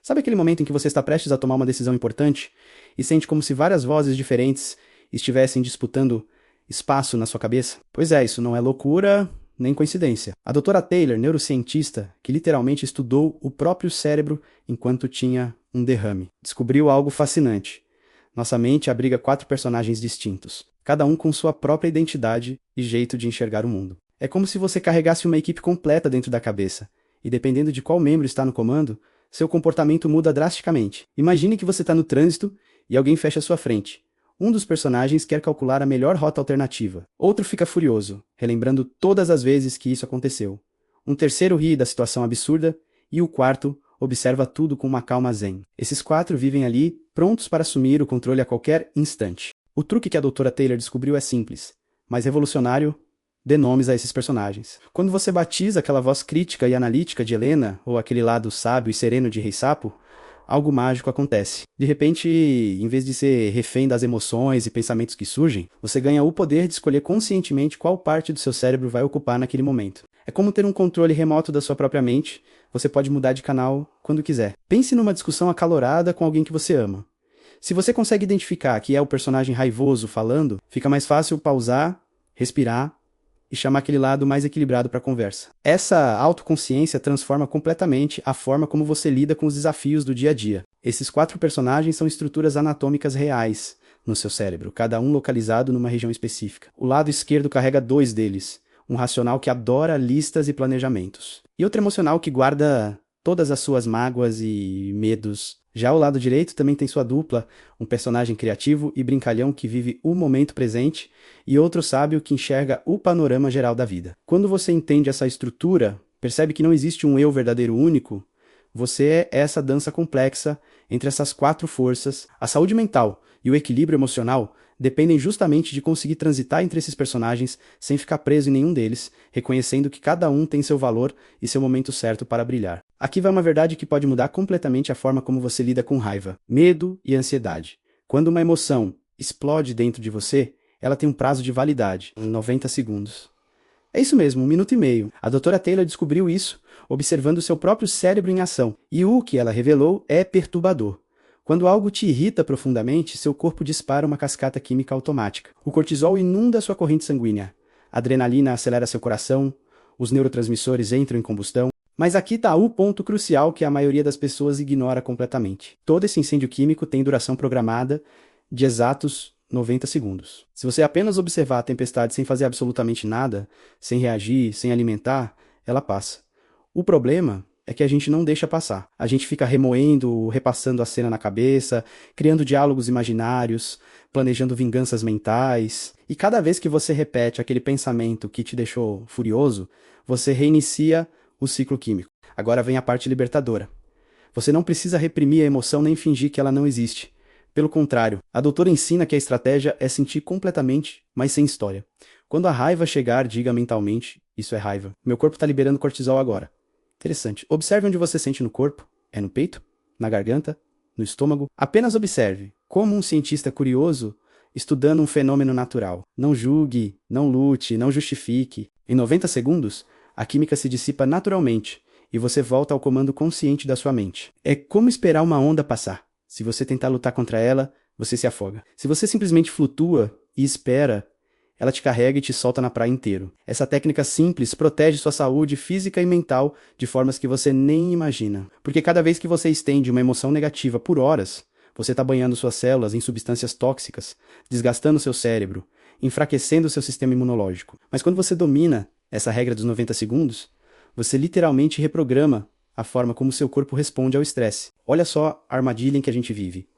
Sabe aquele momento em que você está prestes a tomar uma decisão importante e sente como se várias vozes diferentes estivessem disputando espaço na sua cabeça? Pois é, isso não é loucura nem coincidência. A doutora Taylor, neurocientista, que literalmente estudou o próprio cérebro enquanto tinha um derrame, descobriu algo fascinante. Nossa mente abriga 4 personagens distintos, cada um com sua própria identidade e jeito de enxergar o mundo. É como se você carregasse uma equipe completa dentro da cabeça, e dependendo de qual membro está no comando, seu comportamento muda drasticamente. Imagine que você está no trânsito e alguém fecha a sua frente. Um dos personagens quer calcular a melhor rota alternativa. Outro fica furioso, relembrando todas as vezes que isso aconteceu. Um terceiro ri da situação absurda e o quarto observa tudo com uma calma zen. Esses 4 vivem ali, prontos para assumir o controle a qualquer instante. O truque que a doutora Taylor descobriu é simples, mas revolucionário. Dê nomes a esses personagens. Quando você batiza aquela voz crítica e analítica de Helena, ou aquele lado sábio e sereno de Rei Sapo, algo mágico acontece. De repente, em vez de ser refém das emoções e pensamentos que surgem, você ganha o poder de escolher conscientemente qual parte do seu cérebro vai ocupar naquele momento. É como ter um controle remoto da sua própria mente, você pode mudar de canal quando quiser. Pense numa discussão acalorada com alguém que você ama. Se você consegue identificar que é o personagem raivoso falando, fica mais fácil pausar, respirar e chamar aquele lado mais equilibrado para a conversa. Essa autoconsciência transforma completamente a forma como você lida com os desafios do dia a dia. Esses 4 personagens são estruturas anatômicas reais no seu cérebro, cada um localizado numa região específica. O lado esquerdo carrega 2 deles, um racional que adora listas e planejamentos, e outro emocional que guarda todas as suas mágoas e medos. Já o lado direito também tem sua dupla, um personagem criativo e brincalhão que vive o momento presente e outro sábio que enxerga o panorama geral da vida. Quando você entende essa estrutura, percebe que não existe um eu verdadeiro único, você é essa dança complexa entre essas 4 forças. A saúde mental e o equilíbrio emocional dependem justamente de conseguir transitar entre esses personagens sem ficar preso em nenhum deles, reconhecendo que cada um tem seu valor e seu momento certo para brilhar. Aqui vai uma verdade que pode mudar completamente a forma como você lida com raiva, medo e ansiedade. Quando uma emoção explode dentro de você, ela tem um prazo de validade, 90 segundos. É isso mesmo, 1 minuto e meio. A doutora Taylor descobriu isso observando seu próprio cérebro em ação, e o que ela revelou é perturbador. Quando algo te irrita profundamente, seu corpo dispara uma cascata química automática. O cortisol inunda sua corrente sanguínea. A adrenalina acelera seu coração, os neurotransmissores entram em combustão. Mas aqui está o ponto crucial que a maioria das pessoas ignora completamente. Todo esse incêndio químico tem duração programada de exatos 90 segundos. Se você apenas observar a tempestade sem fazer absolutamente nada, sem reagir, sem alimentar, ela passa. O problema é que a gente não deixa passar. A gente fica remoendo, repassando a cena na cabeça, criando diálogos imaginários, planejando vinganças mentais. E cada vez que você repete aquele pensamento que te deixou furioso, você reinicia o ciclo químico. Agora vem a parte libertadora. Você não precisa reprimir a emoção nem fingir que ela não existe. Pelo contrário, a doutora ensina que a estratégia é sentir completamente, mas sem história. Quando a raiva chegar, diga mentalmente, isso é raiva. Meu corpo está liberando cortisol agora. Interessante. Observe onde você sente no corpo. É no peito? Na garganta? No estômago? Apenas observe, como um cientista curioso estudando um fenômeno natural. Não julgue, não lute, não justifique. Em 90 segundos, a química se dissipa naturalmente e você volta ao comando consciente da sua mente. É como esperar uma onda passar. Se você tentar lutar contra ela, você se afoga. Se você simplesmente flutua e espera, ela te carrega e te solta na praia inteiro. Essa técnica simples protege sua saúde física e mental de formas que você nem imagina. Porque cada vez que você estende uma emoção negativa por horas, você está banhando suas células em substâncias tóxicas, desgastando seu cérebro, enfraquecendo seu sistema imunológico. Mas quando você domina essa regra dos 90 segundos, você literalmente reprograma a forma como seu corpo responde ao estresse. Olha só a armadilha em que a gente vive.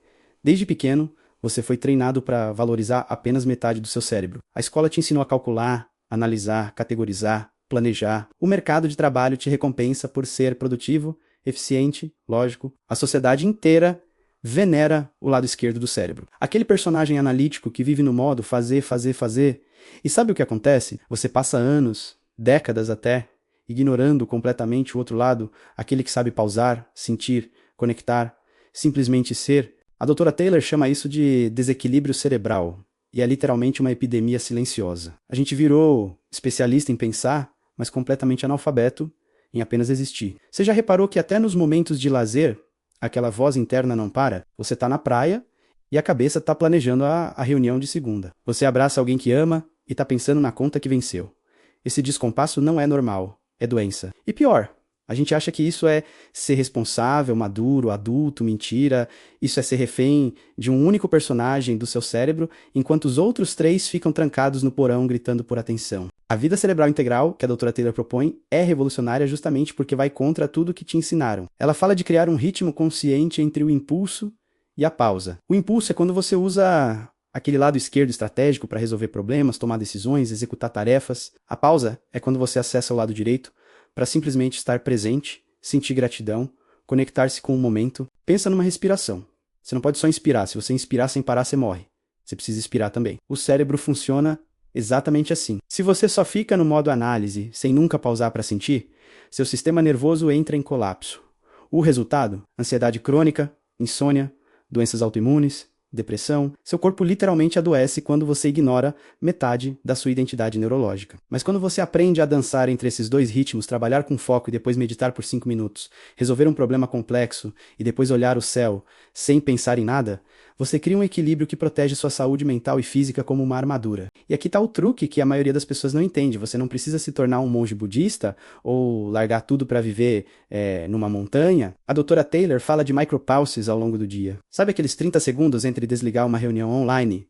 Desde pequeno, você foi treinado para valorizar apenas metade do seu cérebro. A escola te ensinou a calcular, analisar, categorizar, planejar. O mercado de trabalho te recompensa por ser produtivo, eficiente, lógico. A sociedade inteira venera o lado esquerdo do cérebro. Aquele personagem analítico que vive no modo fazer, fazer, fazer. E sabe o que acontece? Você passa anos, décadas até, ignorando completamente o outro lado, aquele que sabe pausar, sentir, conectar, simplesmente ser. A doutora Taylor chama isso de desequilíbrio cerebral, e é literalmente uma epidemia silenciosa. A gente virou especialista em pensar, mas completamente analfabeto em apenas existir. Você já reparou que até nos momentos de lazer, aquela voz interna não para, você tá na praia e a cabeça tá planejando a reunião de segunda. Você abraça alguém que ama e tá pensando na conta que venceu. Esse descompasso não é normal, é doença. E pior, a gente acha que isso é ser responsável, maduro, adulto, mentira. Isso é ser refém de um único personagem do seu cérebro, enquanto os outros 3 ficam trancados no porão gritando por atenção. A vida cerebral integral, que a doutora Taylor propõe, é revolucionária justamente porque vai contra tudo que te ensinaram. Ela fala de criar um ritmo consciente entre o impulso e a pausa. O impulso é quando você usa aquele lado esquerdo estratégico para resolver problemas, tomar decisões, executar tarefas. A pausa é quando você acessa o lado direito para simplesmente estar presente, sentir gratidão, conectar-se com o momento. Pensa numa respiração. Você não pode só inspirar. Se você inspirar sem parar, você morre. Você precisa expirar também. O cérebro funciona exatamente assim. Se você só fica no modo análise, sem nunca pausar para sentir, seu sistema nervoso entra em colapso. O resultado? Ansiedade crônica, insônia, doenças autoimunes, depressão. Seu corpo literalmente adoece quando você ignora metade da sua identidade neurológica. Mas quando você aprende a dançar entre esses 2 ritmos, trabalhar com foco e depois meditar por 5 minutos, resolver um problema complexo e depois olhar o céu sem pensar em nada, você cria um equilíbrio que protege sua saúde mental e física como uma armadura. E aqui está o truque que a maioria das pessoas não entende. Você não precisa se tornar um monge budista ou largar tudo para viver numa montanha. A doutora Taylor fala de micropauses ao longo do dia. Sabe aqueles 30 segundos entre desligar uma reunião online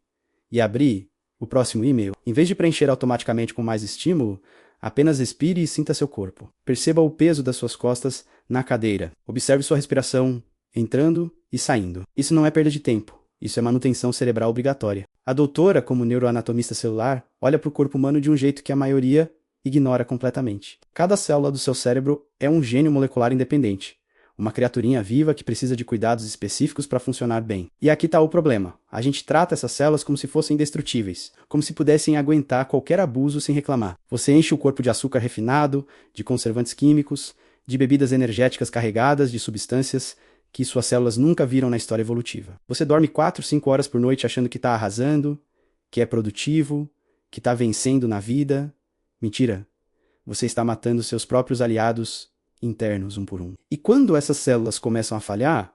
e abrir o próximo e-mail? Em vez de preencher automaticamente com mais estímulo, apenas respire e sinta seu corpo. Perceba o peso das suas costas na cadeira. Observe sua respiração entrando e saindo. Isso não é perda de tempo. Isso é manutenção cerebral obrigatória. A doutora, como neuroanatomista celular, olha para o corpo humano de um jeito que a maioria ignora completamente. Cada célula do seu cérebro é um gênio molecular independente. Uma criaturinha viva que precisa de cuidados específicos para funcionar bem. E aqui está o problema. A gente trata essas células como se fossem indestrutíveis, como se pudessem aguentar qualquer abuso sem reclamar. Você enche o corpo de açúcar refinado, de conservantes químicos, de bebidas energéticas carregadas de substâncias que suas células nunca viram na história evolutiva. Você dorme 4, 5 horas por noite achando que está arrasando, que é produtivo, que está vencendo na vida. Mentira. Você está matando seus próprios aliados internos um por um. E quando essas células começam a falhar,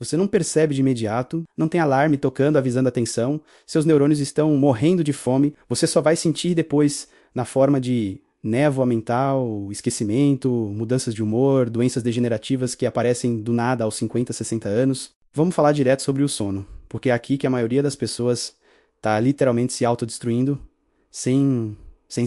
você não percebe de imediato, não tem alarme tocando, avisando a atenção, seus neurônios estão morrendo de fome, você só vai sentir depois na forma de névoa mental, esquecimento, mudanças de humor, doenças degenerativas que aparecem do nada aos 50, 60 anos. Vamos falar direto sobre o sono, porque é aqui que a maioria das pessoas está literalmente se autodestruindo sem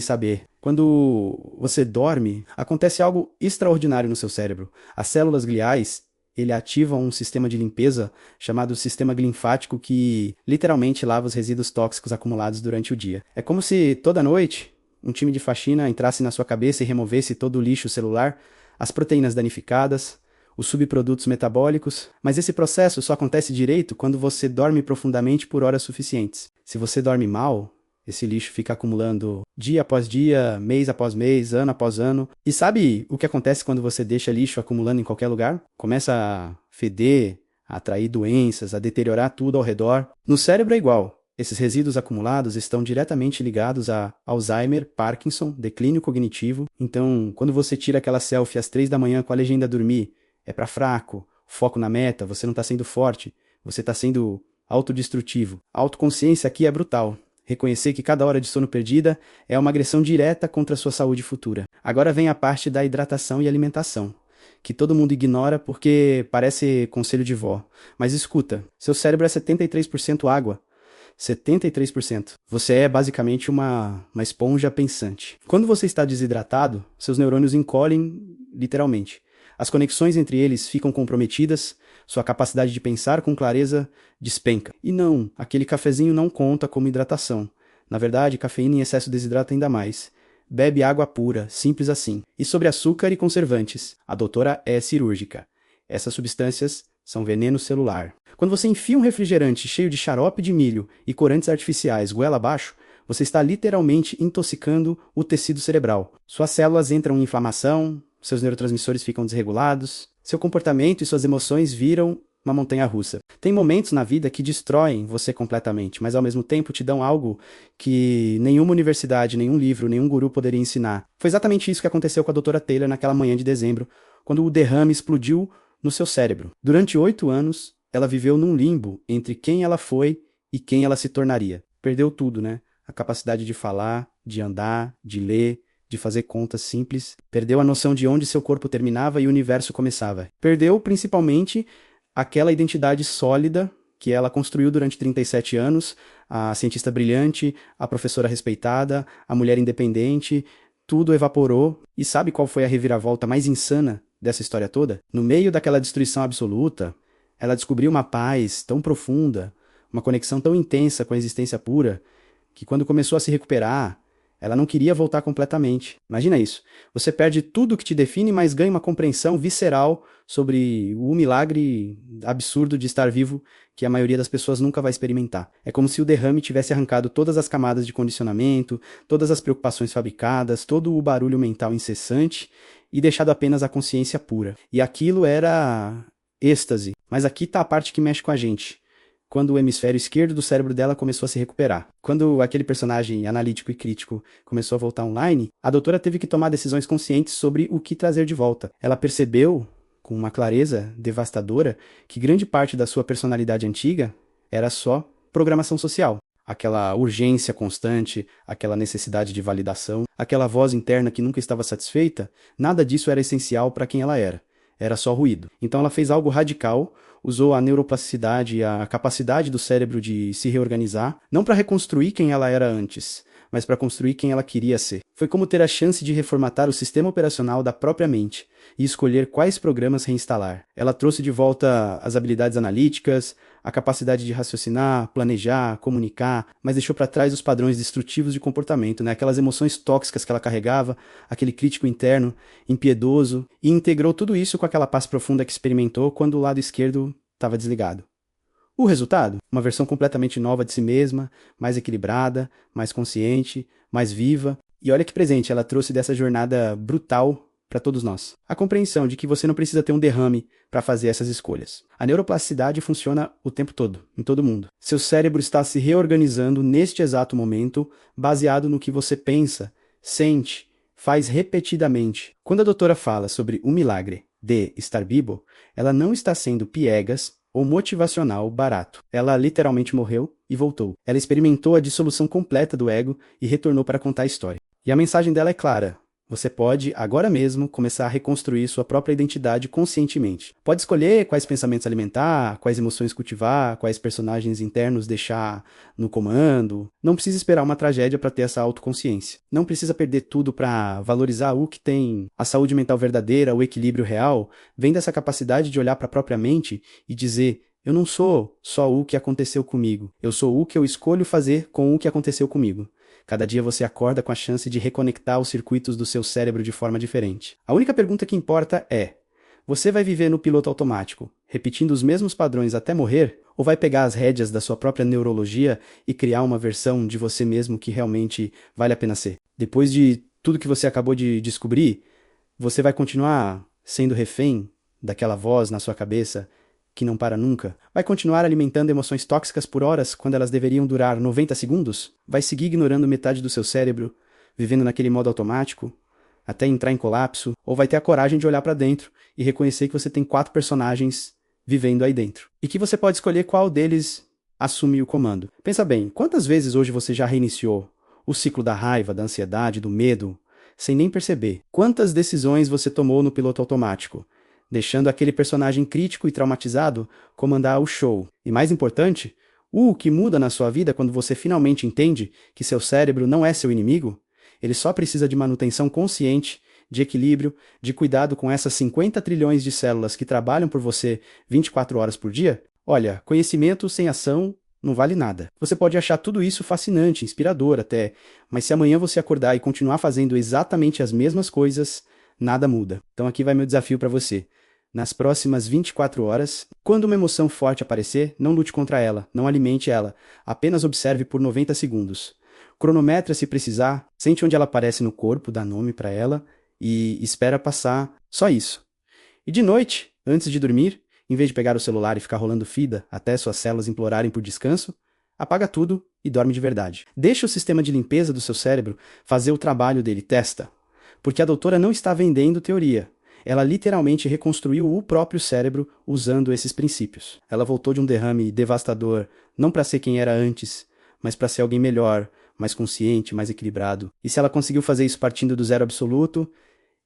saber. Quando você dorme, acontece algo extraordinário no seu cérebro. As células gliais, ele ativa um sistema de limpeza chamado sistema linfático que literalmente lava os resíduos tóxicos acumulados durante o dia. É como se toda noite um time de faxina entrasse na sua cabeça e removesse todo o lixo celular, as proteínas danificadas, os subprodutos metabólicos, mas esse processo só acontece direito quando você dorme profundamente por horas suficientes. Se você dorme mal, esse lixo fica acumulando dia após dia, mês após mês, ano após ano. E sabe o que acontece quando você deixa lixo acumulando em qualquer lugar? Começa a feder, a atrair doenças, a deteriorar tudo ao redor. No cérebro é igual. Esses resíduos acumulados estão diretamente ligados a Alzheimer, Parkinson, declínio cognitivo. Então, quando você tira aquela selfie às 3 da manhã com a legenda dormir, é para fraco, foco na meta, você não está sendo forte, você está sendo autodestrutivo. A autoconsciência aqui é brutal. Reconhecer que cada hora de sono perdida é uma agressão direta contra a sua saúde futura. Agora vem a parte da hidratação e alimentação, que todo mundo ignora porque parece conselho de vó. Mas escuta, seu cérebro é 73% água. 73%. Você é basicamente uma esponja pensante. Quando você está desidratado, seus neurônios encolhem literalmente. As conexões entre eles ficam comprometidas, sua capacidade de pensar com clareza despenca. E não, aquele cafezinho não conta como hidratação. Na verdade, cafeína em excesso desidrata ainda mais. Bebe água pura, simples assim. E sobre açúcar e conservantes, a doutora é cirúrgica. Essas substâncias são veneno celular. Quando você enfia um refrigerante cheio de xarope de milho e corantes artificiais goela abaixo, você está literalmente intoxicando o tecido cerebral. Suas células entram em inflamação, seus neurotransmissores ficam desregulados, seu comportamento e suas emoções viram uma montanha-russa. Tem momentos na vida que destroem você completamente, mas ao mesmo tempo te dão algo que nenhuma universidade, nenhum livro, nenhum guru poderia ensinar. Foi exatamente isso que aconteceu com a doutora Taylor naquela manhã de dezembro, quando o derrame explodiu no seu cérebro. Durante 8 anos, ela viveu num limbo entre quem ela foi e quem ela se tornaria. Perdeu tudo, né? A capacidade de falar, de andar, de ler, de fazer contas simples. Perdeu a noção de onde seu corpo terminava e o universo começava. Perdeu, principalmente, aquela identidade sólida que ela construiu durante 37 anos, a cientista brilhante, a professora respeitada, a mulher independente, tudo evaporou. E sabe qual foi a reviravolta mais insana dessa história toda? No meio daquela destruição absoluta, ela descobriu uma paz tão profunda, uma conexão tão intensa com a existência pura, que quando começou a se recuperar, ela não queria voltar completamente. Imagina isso. Você perde tudo que te define, mas ganha uma compreensão visceral sobre o milagre absurdo de estar vivo que a maioria das pessoas nunca vai experimentar. É como se o derrame tivesse arrancado todas as camadas de condicionamento, todas as preocupações fabricadas, todo o barulho mental incessante e deixado apenas a consciência pura. E aquilo era êxtase. Mas aqui está a parte que mexe com a gente. Quando o hemisfério esquerdo do cérebro dela começou a se recuperar. Quando aquele personagem analítico e crítico começou a voltar online, a doutora teve que tomar decisões conscientes sobre o que trazer de volta. Ela percebeu, com uma clareza devastadora, que grande parte da sua personalidade antiga era só programação social. Aquela urgência constante, aquela necessidade de validação, aquela voz interna que nunca estava satisfeita, nada disso era essencial para quem ela era. Era só ruído. Então ela fez algo radical, usou a neuroplasticidade e a capacidade do cérebro de se reorganizar, não para reconstruir quem ela era antes, mas para construir quem ela queria ser. Foi como ter a chance de reformatar o sistema operacional da própria mente e escolher quais programas reinstalar. Ela trouxe de volta as habilidades analíticas, a capacidade de raciocinar, planejar, comunicar, mas deixou para trás os padrões destrutivos de comportamento, né? Aquelas emoções tóxicas que ela carregava, aquele crítico interno, impiedoso, e integrou tudo isso com aquela paz profunda que experimentou quando o lado esquerdo estava desligado. O resultado? Uma versão completamente nova de si mesma, mais equilibrada, mais consciente, mais viva. E olha que presente ela trouxe dessa jornada brutal para todos nós. A compreensão de que você não precisa ter um derrame para fazer essas escolhas. A neuroplasticidade funciona o tempo todo, em todo mundo. Seu cérebro está se reorganizando neste exato momento, baseado no que você pensa, sente, faz repetidamente. Quando a doutora fala sobre o milagre de estar vivo, ela não está sendo piegas ou motivacional barato. Ela literalmente morreu e voltou. Ela experimentou a dissolução completa do ego e retornou para contar a história. E a mensagem dela é clara. Você pode, agora mesmo, começar a reconstruir sua própria identidade conscientemente. Pode escolher quais pensamentos alimentar, quais emoções cultivar, quais personagens internos deixar no comando. Não precisa esperar uma tragédia para ter essa autoconsciência. Não precisa perder tudo para valorizar o que tem. A saúde mental verdadeira, o equilíbrio real, vem dessa capacidade de olhar para a própria mente e dizer: eu não sou só o que aconteceu comigo, eu sou o que eu escolho fazer com o que aconteceu comigo. Cada dia você acorda com a chance de reconectar os circuitos do seu cérebro de forma diferente. A única pergunta que importa é: você vai viver no piloto automático, repetindo os mesmos padrões até morrer, ou vai pegar as rédeas da sua própria neurologia e criar uma versão de você mesmo que realmente vale a pena ser? Depois de tudo que você acabou de descobrir, você vai continuar sendo refém daquela voz na sua cabeça que não para nunca? Vai continuar alimentando emoções tóxicas por horas quando elas deveriam durar 90 segundos? Vai seguir ignorando metade do seu cérebro, vivendo naquele modo automático, até entrar em colapso? Ou vai ter a coragem de olhar para dentro e reconhecer que você tem 4 personagens vivendo aí dentro? E que você pode escolher qual deles assume o comando. Pensa bem, quantas vezes hoje você já reiniciou o ciclo da raiva, da ansiedade, do medo, sem nem perceber? Quantas decisões você tomou no piloto automático, deixando aquele personagem crítico e traumatizado comandar o show? E mais importante, o que muda na sua vida quando você finalmente entende que seu cérebro não é seu inimigo? Ele só precisa de manutenção consciente, de equilíbrio, de cuidado com essas 50 trilhões de células que trabalham por você 24 horas por dia? Olha, conhecimento sem ação não vale nada. Você pode achar tudo isso fascinante, inspirador até, mas se amanhã você acordar e continuar fazendo exatamente as mesmas coisas, nada muda. Então aqui vai meu desafio para você. Nas próximas 24 horas, quando uma emoção forte aparecer, não lute contra ela, não alimente ela, apenas observe por 90 segundos. Cronometra se precisar, sente onde ela aparece no corpo, dá nome para ela e espera passar. Só isso. E de noite, antes de dormir, em vez de pegar o celular e ficar rolando fida até suas células implorarem por descanso, apaga tudo e dorme de verdade. Deixa o sistema de limpeza do seu cérebro fazer o trabalho dele, testa. Porque a doutora não está vendendo teoria. Ela literalmente reconstruiu o próprio cérebro usando esses princípios. Ela voltou de um derrame devastador, não para ser quem era antes, mas para ser alguém melhor, mais consciente, mais equilibrado. E se ela conseguiu fazer isso partindo do zero absoluto,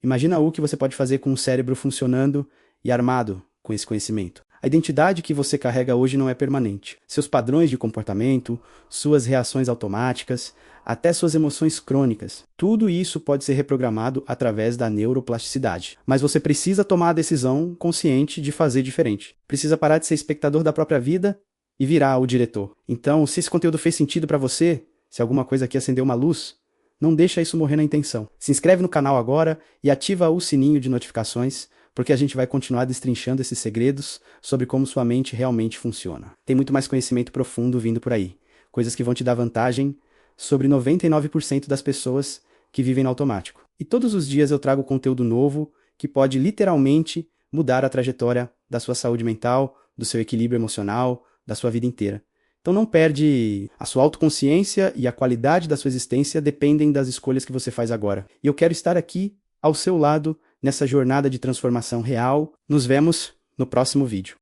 imagina o que você pode fazer com um cérebro funcionando e armado com esse conhecimento. A identidade que você carrega hoje não é permanente. Seus padrões de comportamento, suas reações automáticas, até suas emoções crônicas, tudo isso pode ser reprogramado através da neuroplasticidade. Mas você precisa tomar a decisão consciente de fazer diferente. Precisa parar de ser espectador da própria vida e virar o diretor. Então, se esse conteúdo fez sentido para você, se alguma coisa aqui acendeu uma luz, não deixa isso morrer na intenção. Se inscreve no canal agora e ativa o sininho de notificações, porque a gente vai continuar destrinchando esses segredos sobre como sua mente realmente funciona. Tem muito mais conhecimento profundo vindo por aí. Coisas que vão te dar vantagem sobre 99% das pessoas que vivem no automático. E todos os dias eu trago conteúdo novo que pode literalmente mudar a trajetória da sua saúde mental, do seu equilíbrio emocional, da sua vida inteira. Então não perde. A sua autoconsciência e a qualidade da sua existência dependem das escolhas que você faz agora. E eu quero estar aqui ao seu lado nessa jornada de transformação real. Nos vemos no próximo vídeo.